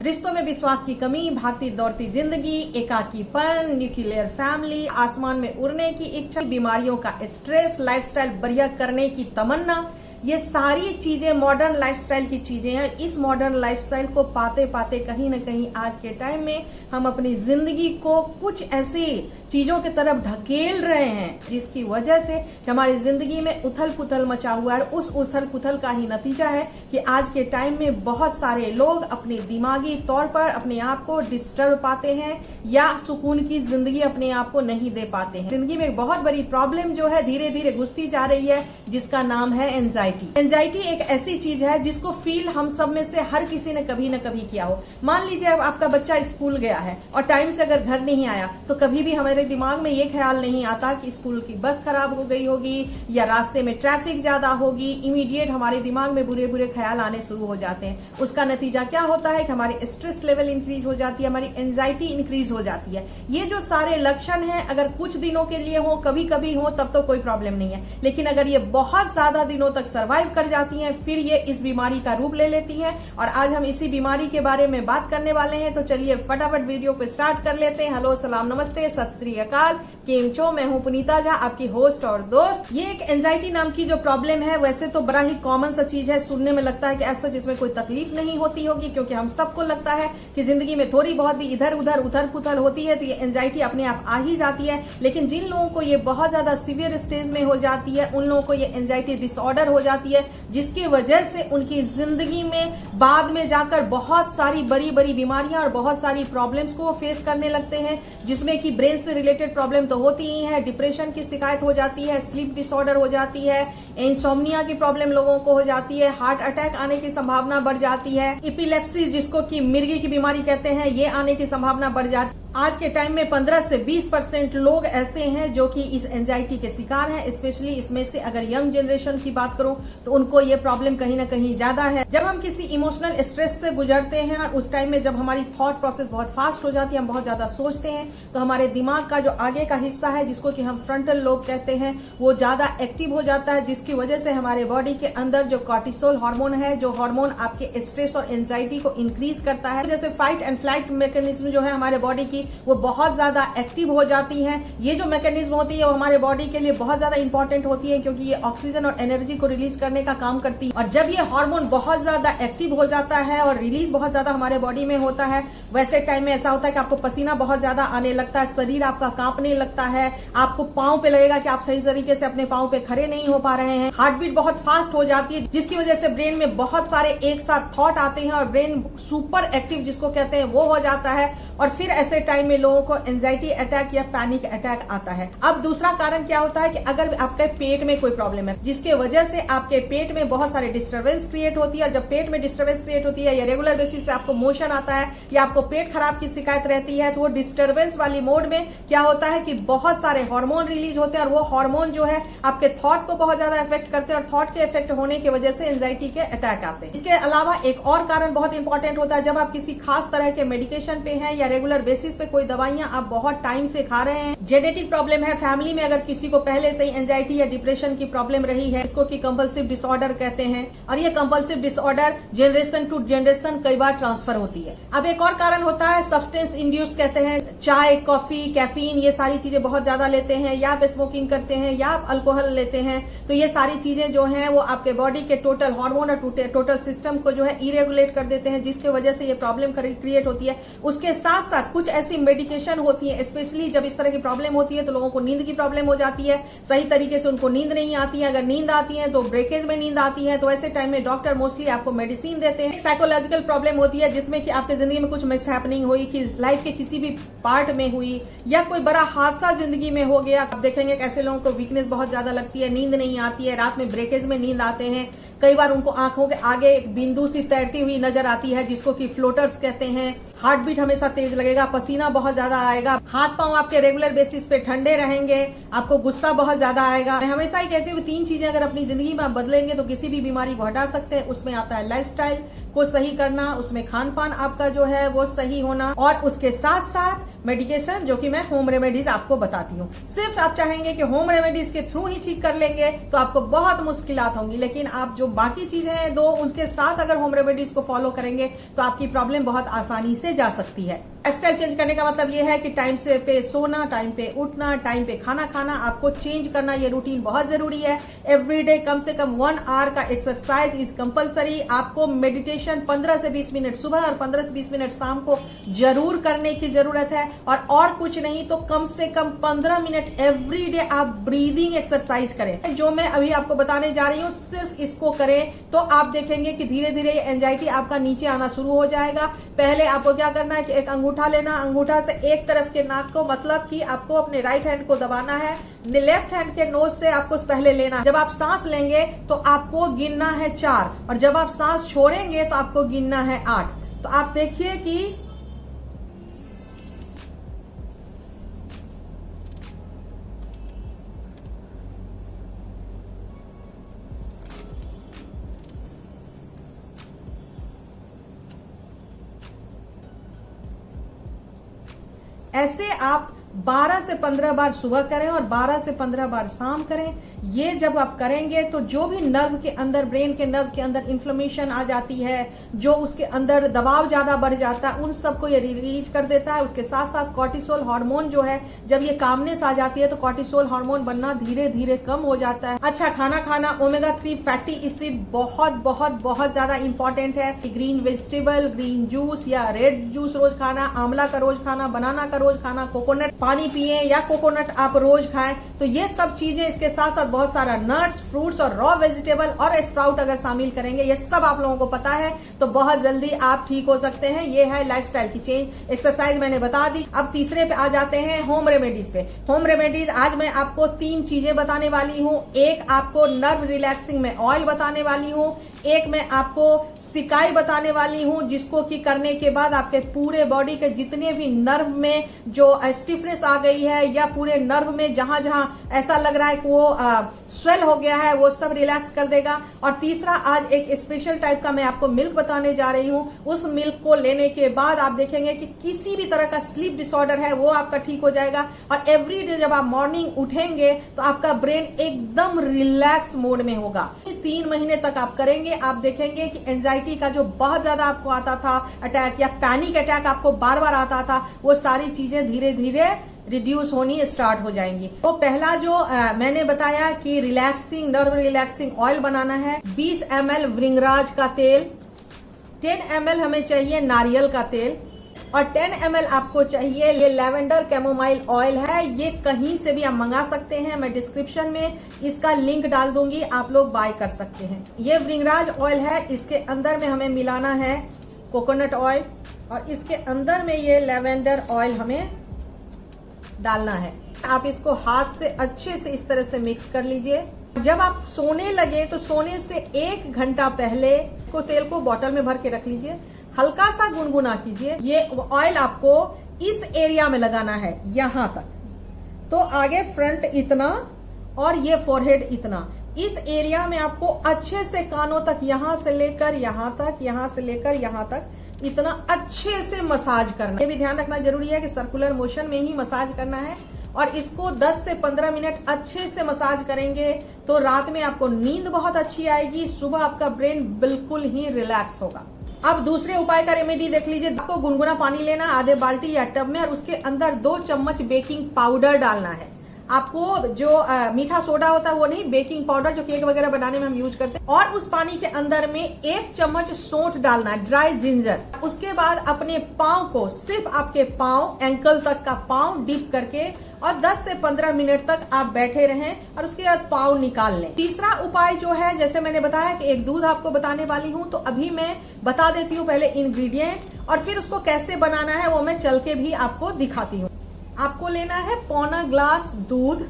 रिश्तों में विश्वास की कमी, भागती दौड़ती जिंदगी, एकाकीपन, न्यूक्लियर फैमिली, आसमान में उड़ने की इच्छा, बीमारियों का स्ट्रेस, लाइफस्टाइल बढ़िया करने की तमन्ना, ये सारी चीजें मॉडर्न लाइफस्टाइल की चीजें हैं। इस मॉडर्न लाइफस्टाइल को पाते पाते कहीं ना कहीं आज के टाइम में हम अपनी जिंदगी को कुछ ऐसी चीजों की तरफ ढकेल रहे हैं जिसकी वजह से हमारी जिंदगी में उथल पुथल मचा हुआ है। उस उथल पुथल का ही नतीजा है कि आज के टाइम में बहुत सारे लोग अपने दिमागी तौर पर अपने आप को डिस्टर्ब पाते हैं या सुकून की जिंदगी अपने आप को नहीं दे पाते हैं। जिंदगी में एक बहुत बड़ी प्रॉब्लम जो है धीरे धीरे घुसती जा रही है, जिसका नाम है एंजाइटी। एंजाइटी एक ऐसी चीज है जिसको फील हम सब में से हर किसी ने कभी न कभी किया हो। मान लीजिए अब आपका बच्चा स्कूल गया है और टाइम से अगर घर नहीं आया तो कभी भी हमारे दिमाग में ये ख्याल नहीं आता कि स्कूल की बस खराब हो गई होगी या रास्ते में ट्रैफिक ज्यादा होगी। इमीडिएट हमारे दिमाग में बुरे बुरे ख्याल आने शुरू हो जाते हैं। उसका नतीजा क्या होता है कि हमारी स्ट्रेस लेवल इंक्रीज हो जाती है, हमारी एंजाइटी इंक्रीज हो जाती है। ये जो सारे लक्षण हैं अगर कुछ दिनों के लिए हो, कभी कभी हो, तब तो कोई प्रॉब्लम नहीं है, लेकिन अगर ये बहुत ज्यादा दिनों तक सर्वाइव कर जाती हैं फिर ये इस बीमारी का रूप ले लेती हैं। और आज हम इसी बीमारी के बारे में बात करने वाले हैं, तो चलिए फटाफट वीडियो को स्टार्ट कर लेते हैं। हेलो, सलाम, नमस्ते, सत श्री अकाल, केम छो। मैं हूं पुनीता झा, आपकी होस्ट और दोस्त। ये एक एंजाइटी नाम की जो प्रॉब्लम है वैसे तो बड़ा ही कॉमन सा चीज है, सुनने में लगता है कि ऐसा जिसमें कोई तकलीफ नहीं होती होगी, क्योंकि हम सबको लगता है कि जिंदगी में थोड़ी बहुत भी इधर उधर उथल पुथल होती है तो ये एंजाइटी अपने आप आ ही जाती है। लेकिन जिन लोगों को ये बहुत ज्यादा सीवियर स्टेज में हो जाती है उन लोगों को ये एंजाइटी डिसऑर्डर हो जाती है, जिसकी वजह से उनकी जिंदगी में बाद में जाकर बहुत सारी बड़ी बड़ी बीमारियां और बहुत सारी प्रॉब्लम्स को फेस करने लगते हैं, जिसमें कि ब्रेन से रिलेटेड प्रॉब्लम तो होती ही है, डिप्रेशन की शिकायत हो जाती है, स्लीप डिसऑर्डर हो जाती है, इंसोम्निया की प्रॉब्लम लोगों को हो जाती है, हार्ट अटैक आने की संभावना बढ़ जाती है, एपिलेप्सी जिसको कि मिर्गी की बीमारी कहते हैं ये आने की संभावना बढ़ जाती है। आज के टाइम में 15 से 20% लोग ऐसे हैं जो कि इस एंजाइटी के शिकार हैं। स्पेशली इसमें से अगर यंग जनरेशन की बात करूं तो उनको ये प्रॉब्लम कहीं ना कहीं ज्यादा है। जब हम किसी इमोशनल स्ट्रेस से गुजरते हैं और उस टाइम में जब हमारी थॉट प्रोसेस बहुत फास्ट हो जाती है, हम बहुत ज्यादा सोचते हैं, तो हमारे दिमाग का जो आगे का हिस्सा है जिसको कि हम फ्रंटल लोब कहते हैं वो ज्यादा एक्टिव हो जाता है, जिसकी वजह से हमारे बॉडी के अंदर जो कॉर्टिसोल हार्मोन है, जो हार्मोन आपके स्ट्रेस और एंजाइटी को इंक्रीज करता है, जैसे फाइट एंड फ्लाइट मैकेनिज्म जो है हमारे बॉडी की वो बहुत ज्यादा एक्टिव हो जाती हैं। ये जो मैकेनिज्म होती है वो हमारे बॉडी के लिए बहुत ज्यादा इंपॉर्टेंट होती है, क्योंकि ये ऑक्सीजन और एनर्जी को रिलीज करने का काम करती है। और जब ये हार्मोन बहुत ज्यादा एक्टिव हो जाता है और रिलीज बहुत ज्यादा हमारे बॉडी में होता है, वैसे टाइम में ऐसा होता है कि आपको पसीना बहुत ज्यादा आने लगता है, शरीर आपका कांपने लगता है, आपको पांव पे लगेगा कि आप सही तरीके से अपने पांव पे खड़े नहीं हो पा रहे हैं, हार्ट बीट बहुत फास्ट हो जाती है, जिसकी वजह से ब्रेन में बहुत सारे एक साथ थॉट आते हैं और ब्रेन सुपर एक्टिव जिसको कहते हैं वो हो जाता है। और फिर ऐसे टाइम में लोगों को एंजाइटी अटैक या पैनिक अटैक आता है। अब दूसरा कारण क्या होता है कि अगर आपके पेट में कोई प्रॉब्लम है जिसके वजह से आपके पेट में बहुत सारे डिस्टर्बेंस क्रिएट होती है, जब पेट में डिस्टर्बेंस क्रिएट होती है या रेगुलर बेसिस पे आपको मोशन आता है या आपको पेट खराब की शिकायत रहती है, तो वो डिस्टर्बेंस वाली मोड में क्या होता है कि बहुत सारे हार्मोन रिलीज होते हैं और वो हार्मोन जो है आपके थॉट को बहुत ज्यादा इफेक्ट करते हैं और थॉट के इफेक्ट होने की वजह से एंजाइटी के अटैक आते हैं। इसके अलावा एक और कारण बहुत इंपॉर्टेंट होता है, जब आप किसी खास तरह के मेडिकेशन पे हैं या रेगुलर बेसिस पे कोई दवाइयां आप बहुत टाइम से खा रहे हैं, जेनेटिक प्रॉब्लम है, फैमिली में अगर किसी को पहले से ही एंजाइटी या डिप्रेशन की प्रॉब्लम रही है, इसको कि कंपल्सिव डिसऑर्डर कहते हैं, और ये compulsive disorder generation to generation कई बार ट्रांसफर होती है। अब एक और कारण होता है सब्सटेंस इंड्यूस कहते हैं, चाय, कॉफी, कैफीन, ये सारी चीजें बहुत ज्यादा लेते हैं, या आप स्मोकिंग करते हैं या आप अल्कोहल लेते हैं, तो ये सारी चीजें जो हैं वो आपके बॉडी के टोटल हार्मोन और टोटल सिस्टम को जो है इरेगुलेट कर देते हैं, जिसकी वजह से ये प्रॉब्लम क्रिएट होती है। उसके साथ साथ कुछ ऐसी मेडिकेशन होती है, स्पेशली जब इस तरह की प्रॉब्लम होती है तो लोगों को नींद की प्रॉब्लम हो जाती है, सही तरीके से उनको नींद नहीं आती है, अगर नींद आती है तो ब्रेकेज में नींद आती है, तो ऐसे टाइम में डॉक्टर मोस्टली आपको मेडिसिन देते हैं। साइकोलॉजिकल प्रॉब्लम होती है जिसमें कि आपकी जिंदगी में कुछ मिसहैपनिंग हुई, कि लाइफ के किसी भी पार्ट में हुई या कोई बड़ा हादसा जिंदगी में हो गया। आप देखेंगे कैसे लोगों को वीकनेस बहुत ज्यादा लगती है, नींद नहीं आती है, रात में ब्रेकेज में नींद आते हैं, कई बार उनको आंखों के आगे एक बिंदु सी तैरती हुई नजर आती है जिसको कि फ्लोटर्स कहते हैं, हार्ट बीट हमेशा तेज लगेगा, पसीना पसीना बहुत ज्यादा आएगा, हाथ पांव आपके रेगुलर बेसिस पे ठंडे रहेंगे, आपको गुस्सा बहुत ज्यादा आएगा। मैं हमेशा ही कहती हूँ 3 चीजें अगर अपनी जिंदगी में आप बदलेंगे तो किसी भी बीमारी को हटा सकते हैं। उसमें आता है लाइफस्टाइल को सही करना, उसमें खान पान आपका जो है वो सही होना, और उसके साथ साथ मेडिकेशन, जो कि मैं होम रेमेडीज आपको बताती हूँ। सिर्फ आप चाहेंगे कि होम रेमेडीज के थ्रू ही ठीक कर लेंगे तो आपको बहुत मुश्किलात होंगी, लेकिन आप जो बाकी चीजें हैं दो, उनके साथ अगर होम रेमेडीज को फॉलो करेंगे तो आपकी प्रॉब्लम बहुत आसानी से जा सकती है। लाइफस्टाइल चेंज करने का मतलब ये है कि टाइम से पे सोना, टाइम पे उठना, टाइम पे खाना खाना आपको चेंज करना, ये रूटीन बहुत जरूरी है। एवरीडे कम से कम 1 आवर का एक्सरसाइज इज कंपलसरी। आपको मेडिटेशन 15 से 20 मिनट सुबह और 15 से 20 मिनट शाम को जरूर करने की जरूरत है, और कुछ नहीं तो कम से कम 15 मिनट एवरीडे आप ब्रीदिंग एक्सरसाइज करें। जो मैं अभी आपको बताने जा रही हूँ सिर्फ इसको करें तो आप देखेंगे कि धीरे धीरे एंजाइटी आपका नीचे आना शुरू हो जाएगा। पहले आपको क्या करना है कि एक अंगूठा लेना, अंगूठा से एक तरफ के नाक को, मतलब कि आपको अपने राइट हैंड को दबाना है, लेफ्ट हैंड के नोज से आपको पहले लेना है। जब आप सांस लेंगे तो आपको गिनना है 4, और जब आप सांस छोड़ेंगे तो आपको गिनना है 8। तो आप देखिए कि ऐसे आप 12 से 15 बार सुबह करें और 12 से 15 बार शाम करें। ये जब आप करेंगे तो जो भी नर्व के अंदर, ब्रेन के नर्व के अंदर इन्फ्लेमेशन आ जाती है, जो उसके अंदर दबाव ज्यादा बढ़ जाता है, उन सबको ये रिलीज कर देता है। उसके साथ साथ कॉर्टिसोल हार्मोन जो है, जब ये कामनेस आ जाती है तो कॉर्टिसोल हार्मोन बनना धीरे धीरे कम हो जाता है। अच्छा खाना खाना, ओमेगा 3 फैटी एसिड बहुत बहुत बहुत ज्यादा इंपॉर्टेंट है। ग्रीन वेजिटेबल, ग्रीन जूस या रेड जूस रोज खाना, आंवला का रोज खाना, बनाना का रोज खाना, कोकोनट पानी पिए या कोकोनट आप रोज खाएं। तो ये सब चीजें, इसके साथ साथ बहुत सारा नट्स, फ्रूट्स और रॉ वेजिटेबल और स्प्राउट अगर शामिल करेंगे, ये सब आप लोगों को पता है, तो बहुत जल्दी आप ठीक हो सकते हैं। ये है लाइफस्टाइल की चेंज। एक्सरसाइज मैंने बता दी। अब तीसरे पे आ जाते हैं होम रेमेडीज पे। होम रेमेडीज आज मैं आपको 3 चीजें बताने वाली हूँ। एक आपको नर्व रिलैक्सिंग में ऑयल बताने वाली हूँ, एक मैं आपको सिकाई बताने वाली हूं, जिसको कि करने के बाद आपके पूरे बॉडी के जितने भी नर्व में जो स्टिफनेस आ गई है या पूरे नर्व में जहां जहां ऐसा लग रहा है कि वो स्वेल हो गया है, वो सब रिलैक्स कर देगा। और तीसरा आज एक स्पेशल टाइप का मैं आपको मिल्क बताने जा रही हूं। उस मिल्क को लेने के बाद आप देखेंगे कि किसी भी तरह का स्लीप डिसऑर्डर है वो आपका ठीक हो जाएगा। और एवरी डे जब आप मॉर्निंग उठेंगे तो आपका ब्रेन एकदम रिलैक्स मोड में होगा। 3 महीने तक आप करेंगे, आप देखेंगे कि एंजाइटी का जो बहुत ज्यादा आपको आता था अटैक या पैनिक अटैक आपको बार बार आता था, वो सारी चीजें धीरे धीरे रिड्यूस होनी स्टार्ट हो जाएंगी। तो पहला जो मैंने बताया कि रिलैक्सिंग, नर्व रिलैक्सिंग ऑयल बनाना है। 20 ml भृंगराज का तेल, 10 ml हमें चाहिए नारियल का तेल, और 10 ml आपको चाहिए ये लेवेंडर कैमोमाइल ऑयल है। ये कहीं से भी आप मंगा सकते हैं, मैं डिस्क्रिप्शन में इसका लिंक डाल दूंगी, आप लोग बाय कर सकते हैं। ये भृंगराज ऑयल है, इसके अंदर में हमें मिलाना है कोकोनट ऑयल, और इसके अंदर में ये लेवेंडर ऑयल हमें डालना है। आप इसको हाथ से अच्छे से इस तरह से मिक्स कर लीजिए। जब आप सोने लगे तो सोने से 1 घंटा पहले को तेल को बोतल में भर के रख लीजिए, हल्का सा गुनगुना कीजिए। ये ऑयल आपको इस एरिया में लगाना है, यहां तक। तो आगे फ्रंट इतना और ये फोरहेड इतना, इस एरिया में आपको अच्छे से कानों तक, यहां से लेकर यहां तक, यहां से लेकर यहां तक, इतना अच्छे से मसाज करना। ये भी ध्यान रखना जरूरी है कि सर्कुलर मोशन में ही मसाज करना है। और इसको 10 से 15 मिनट अच्छे से मसाज करेंगे तो रात में आपको नींद बहुत अच्छी आएगी, सुबह आपका ब्रेन बिल्कुल ही रिलैक्स होगा। अब दूसरे उपाय का रेमेडी देख लीजिए। आपको गुनगुना पानी लेना आधे बाल्टी या टब में, और उसके अंदर 2 चम्मच बेकिंग पाउडर डालना है। आपको जो मीठा सोडा होता है वो नहीं, बेकिंग पाउडर जो केक वगैरह बनाने में हम यूज करते हैं। और उस पानी के अंदर में 1 चम्मच सौंठ डालना है, ड्राई जिंजर। उसके बाद अपने पांव को, सिर्फ आपके पांव, एंकल तक का पांव डिप करके और 10 से 15 मिनट तक आप बैठे रहें और उसके बाद पांव निकाल लें। तीसरा उपाय जो है, जैसे मैंने बताया कि एक दूध आपको बताने वाली हूं, तो अभी मैं बता देती हूँ पहले इंग्रेडिएंट, और फिर उसको कैसे बनाना है वो मैं चल के भी आपको दिखाती हूँ। आपको लेना है 1/4 ग्लास दूध,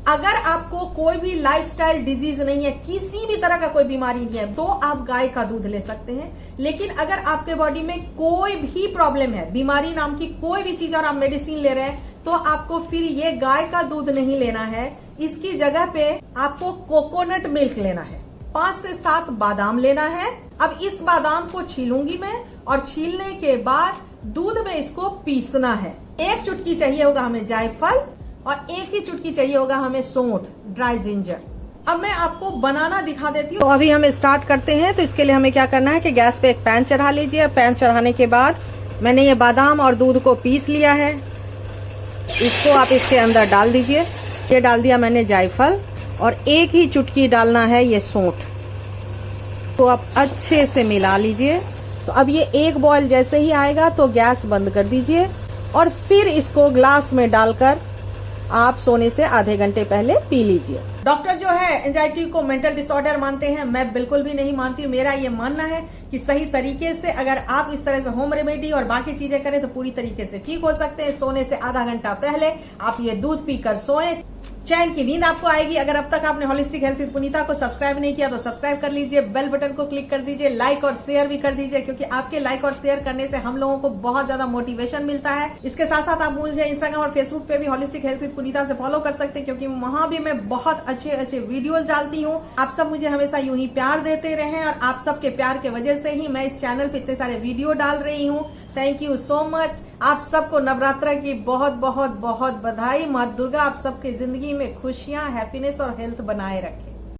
अगर आपको कोई भी लाइफस्टाइल डिजीज नहीं है, किसी भी तरह का कोई बीमारी नहीं है, तो आप गाय का दूध ले सकते हैं। लेकिन अगर आपके बॉडी में कोई भी प्रॉब्लम है, बीमारी नाम की कोई भी चीज और आप मेडिसिन ले रहे हैं, तो आपको फिर ये गाय का दूध नहीं लेना है। इसकी जगह पे आपको कोकोनट मिल्क लेना है। 5 से 7 बादाम लेना है। अब इस बादाम को छीलूंगी मैं, और छीलने के बाद दूध में इसको पीसना है। 1 चुटकी चाहिए होगा हमें जायफल, और 1 ही चुटकी चाहिए होगा हमें सौंठ, ड्राई जिंजर। अब मैं आपको बनाना दिखा देती हूँ। तो अभी हम स्टार्ट करते हैं। तो इसके लिए हमें क्या करना है कि गैस पे एक पैन चढ़ा लीजिए। पैन चढ़ाने के बाद मैंने ये बादाम और दूध को पीस लिया है, इसको आप इसके अंदर डाल दीजिए। ये डाल दिया मैंने जायफल, और 1 ही चुटकी डालना है ये सौंठ। तो आप अच्छे से मिला लीजिए। तो अब ये 1 बॉयल जैसे ही आएगा तो गैस बंद कर दीजिए, और फिर इसको ग्लास में डालकर आप सोने से आधे घंटे पहले पी लीजिए। डॉक्टर जो है एंजाइटी को मेंटल डिसऑर्डर मानते हैं, मैं बिल्कुल भी नहीं मानती हूँ। मेरा ये मानना है कि सही तरीके से अगर आप इस तरह से होम रेमेडी और बाकी चीजें करें तो पूरी तरीके से ठीक हो सकते हैं। सोने से आधा घंटा पहले आप ये दूध पीकर सोएं, चैन की नींद आपको आएगी। अगर अब तक आपने होलिस्टिक हेल्थ विद पुनीता को सब्सक्राइब नहीं किया तो सब्सक्राइब कर लीजिए, बेल बटन को क्लिक कर दीजिए, लाइक और शेयर भी कर दीजिए, क्योंकि आपके लाइक और शेयर करने से हम लोगों को बहुत ज्यादा मोटिवेशन मिलता है। इसके साथ साथ आप मुझे इंस्टाग्राम और फेसबुक पे भी होलिस्टिक हेल्थ विद पुनीता से फॉलो कर सकते हैं, क्योंकि वहां भी मैं बहुत अच्छे अच्छे वीडियोज डालती हूँ। आप सब मुझे हमेशा यूं ही प्यार देते रहें, और आप सबके प्यार के वजह से ही मैं इस चैनल पे इतने सारे वीडियो डाल रही हूँ। Thank you so much. आप सबको नवरात्र की बहुत बहुत बहुत बधाई। माँ दुर्गा आप सबके जिंदगी में खुशियां, हैप्पीनेस और हेल्थ बनाए रखे।